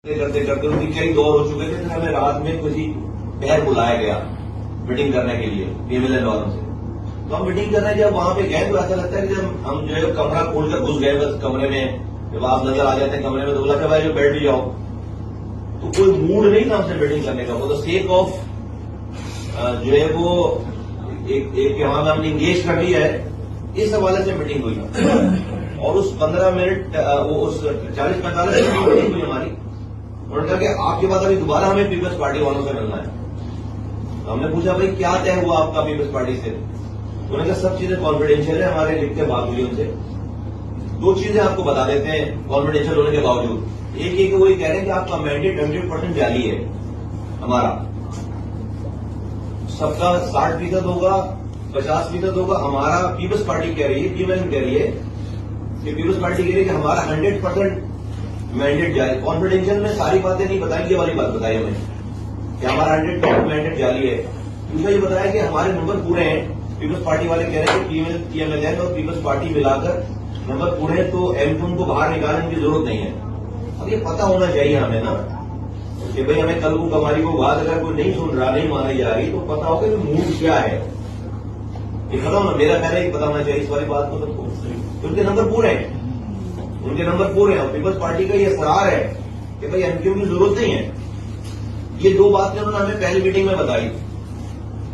کرتے کرتے ان کی کئی دور ہو چکے تھے، پھر ہمیں رات میں کسی بہر بلایا گیا میٹنگ کرنے کے لیے پی ایم ایل این والوں سے. تو ہم میٹنگ کرنے جب وہاں پہ گئے تو ایسا لگتا ہے کہ جب ہم جو ہے کمرہ کھول کر گھس گئے بس کمرے میں، جب آپ نظر آ جاتے ہیں کمرے میں تو بولا کہ بھائی جو بیٹھ بھی جاؤ. تو کوئی موڈ نہیں تھا ہم سے میٹنگ کرنے کا، وہ سیک آف جو ہے وہ ایک وہاں میں ہم نے انگیج کر لیا ہے، اس حوالے سے میٹنگ ہوئی. اور اس 15 منٹ اس 40-45 منٹ کی میٹنگ ہوئی ہماری. انہوں نے کہا کہ آپ کے بعد ابھی دوبارہ ہمیں پیپلز پارٹی والوں سے ملنا ہے. تو ہم نے پوچھا بھائی کیا طے ہوا آپ کا پیپلز پارٹی سے؟ انہوں نے کہا سب چیزیں کانفیڈینشیل ہے، ہمارے لکھ کے بات ہوئی ان سے. دو چیزیں آپ کو بتا دیتے ہیں کانفیڈینشیل ہونے کے باوجود. ایک یہ کہ وہ یہ کہہ رہے ہیں کہ آپ کا مینڈیٹ 100% جعلی ہے. ہمارا سب کا 60% ہوگا، 50% ہوگا. ہمارا پیپلز پارٹی کہہ رہی ہے، پی ایم ایل کہہ رہی ہے کہ پیپلز پارٹی کہہ رہی ہے کہ ہمارا 100% مینڈیٹ جاری. کانفیڈینشیل میں ساری باتیں نہیں بتائیں، یہ والی بات بتائی ہمیں کہ ہمارا 100% مینڈیٹ جاری ہے. دوسرا یہ بتایا کہ ہمارے نمبر پورے ہیں. پیپلز پارٹی والے کہہ رہے ہیں کہ پی ایم ایل این اور پیپلز پارٹی ملا کر نمبر پورے ہیں، تو ایم کیو کو باہر نکالنے کی ضرورت نہیں ہے. اب یہ پتا ہونا چاہیے ہمیں نا کہ بھائی ہمیں کل کو ہماری کو بات اگر کوئی نہیں سن رہا، نہیں مانی جا رہی، تو پتا ہوگا کہ موڈ کیا ہے. یہ پتا ہونا، میرا کہنا ہے کہ پتا ہونا چاہیے اس والی بات کو سب کو. ان کے نمبر پورے ہیں، ان کے نمبر پورے ہیں. اور پیپلز پارٹی کا یہ اصرار ہے کہ بھائی ایم کیو کی ضرورت نہیں ہے. یہ دو باتیں انہوں نے ہمیں پہلی میٹنگ میں بتائی.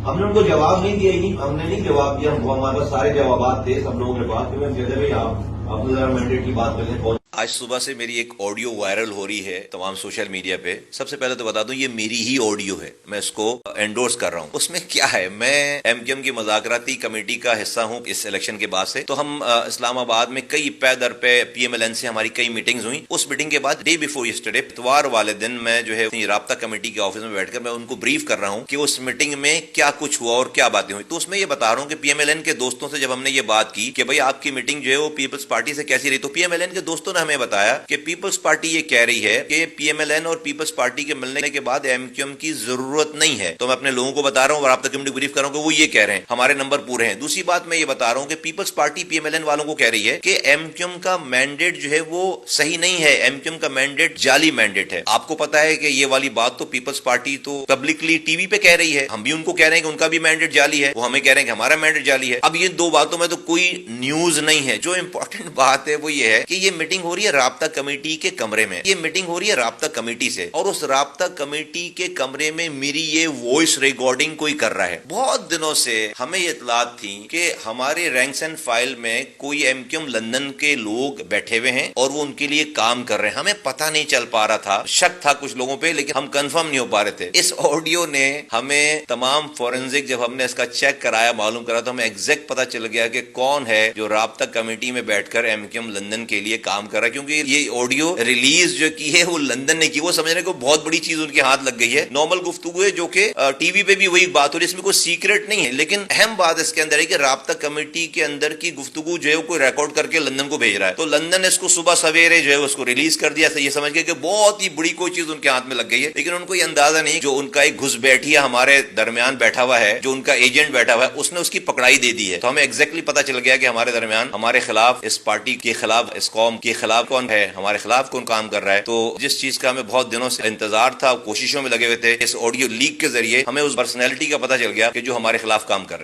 ہم نے ان کو جواب نہیں دیا، ہم نے نہیں جواب دیا. ہمارے پاس سارے جوابات تھے سب لوگوں کے پاس. کہ کہتے بھائی آپ ذرا مینڈیٹ کی بات کر لیں. آج صبح سے میری ایک آڈیو وائرل ہو رہی ہے تمام سوشل میڈیا پہ. سب سے پہلے تو بتا دوں یہ میری ہی آڈیو ہے، میں اس کو انڈورس کر رہا ہوں. اس میں کیا ہے، میں ایم کیو ایم کی مذاکراتی کمیٹی کا حصہ ہوں اس الیکشن کے بعد سے. تو ہم اسلام آباد میں کئی پے در پہ پی ایم ایل این سے ہماری کئی میٹنگز ہوئی. اس میٹنگ کے بعد ڈے بیفور یسٹرڈے اتوار والے دن میں جو ہے رابطہ کمیٹی کے آفس میں بیٹھ کر میں ان کو بریف کر رہا ہوں کہ اس میٹنگ میں کیا کچھ ہوا اور کیا باتیں ہوئی. تو اس میں یہ بتا رہا ہوں کہ پی ایم ایل این کے دوستوں سے جب ہم نے یہ بات کی کہ بھائی آپ کی میٹنگ جو ہے وہ پیپلز پارٹی سے کیسی رہی، تو پی ایم ایل این کے دوستوں نے ہمیں بتایا کہ پیپلز پارٹی یہ کہہ رہی ہے کہ پی ایم ایل این اور پیپلز پارٹی کے ملنے کے بعد ایم کیو ایم کی ضرورت نہیں ہے. تو میں اپنے لوگوں کو بتا رہا ہوں اور رابطہ کمیٹی بریف کر رہا ہوں کہ وہ یہ کہہ رہے ہیں، ہمارے نمبر پورے ہیں. دوسری بات میں یہ بتا رہا ہوں کہ Peoples Party P M L N والوں کو کہہ رہی ہے کہ ایم کیو ایم کا مینڈیٹ جو ہے وہ صحیح نہیں ہے، ایم کیو ایم کا مینڈیٹ جعلی مینڈیٹ ہے. آپ کو پتا ہے کہ یہ والی بات تو پیپلز پارٹی تو پبلکلی ٹی وی پہ کہہ رہی ہے. ہم بھی ان کو کہہ رہے ہیں کہ ان کا بھی مینڈیٹ جعلی ہے، وہ ہمیں کہہ رہے ہیں کہ ہمارا مینڈیٹ جعلی ہے. اب یہ دو باتوں میں تو کوئی نیوز نہیں ہے. جو امپورٹنٹ بات ہے وہ یہ ہے کہ یہ میٹنگ ہو رہی ہے رابطہ کمیٹی کے کمرے میں. یہ میٹنگ ہو رہی ہے رابطہ کمیٹی سے، اور اس رابطہ کمیٹی کے کمرے میں میری یہ وائس ریکارڈنگ کوئی کر رہا ہے. بہت دنوں سے ہمیں یہ اطلاعات تھی کہ ہمارے رینکس اینڈ فائل میں کوئی ایم کیو ایم لندن کے لوگ بیٹھے ہوئے ہیں اور وہ ان کے لیے کام کر رہے ہیں. ہمیں پتہ نہیں چل پا رہا تھا، شک تھا کچھ لوگوں پہ، لیکن ہم کنفرم نہیں ہو پا رہے تھے. اس آڈیو نے ہمیں تمام فورنزک جب ہم نے اس کا چیک کرایا، معلوم کرا، تو ہمیں ایگزیکٹ پتہ چل گیا کہ کون ہے جو رابطہ کمیٹی میں بیٹھ کر ایم کیو ایم لندن کے لیے کام کر رہا ہے. کیونکہ یہ آڈیو ریلیز جو کی ہے وہ لندن نے کی. وہ سمجھنے کو بہت بڑی چیز ان کے ہاتھ لگ گئی ہے. نارمل گفتگو ہے جو کہ ٹی وی پہ بھی وہی بات ہو رہی ہے، اس میں کوئی سیکرٹ نہیں ہے. لیکن اہم بات اس کے اندر ہے کہ رابطہ کمیٹی کے اندر کی گفتگو جو ہے وہ کوئی ریکارڈ کر کے لندن کو بھیج رہا ہے. تو لندن نے اس کو صبح سویرے جو ہے اس کو ریلیز کر دیا، یہ سمجھ کے کہ بہت ہی بڑی کوئی چیز ان کے ہاتھ میں لگ گئی ہے. لیکن ان کو یہ اندازہ نہیں جو ان کا ایک گھس بیٹھیا ہمارے درمیان بیٹھا ہوا ہے، جو ان کا ایجنٹ بیٹھا ہوا ہے، اس نے اس کی پکڑائی دے دی ہے. تو ہمیں ایگزیکٹلی پتا چل گیا کہ ہمارے درمیان ہمارے خلاف، اس پارٹی کے خلاف، اس قوم کے خلاف کون ہے، ہمارے خلاف کون کام کر رہا ہے. تو جس چیز کا ہمیں بہت دنوں سے انتظار تھا، کوششوں میں لگے ہوئے تھے، اس آڈیو لیک کے ذریعے ہمیں اس پرسنالٹی کا پتہ چل گیا کہ جو ہمارے خلاف کام کر رہے ہیں.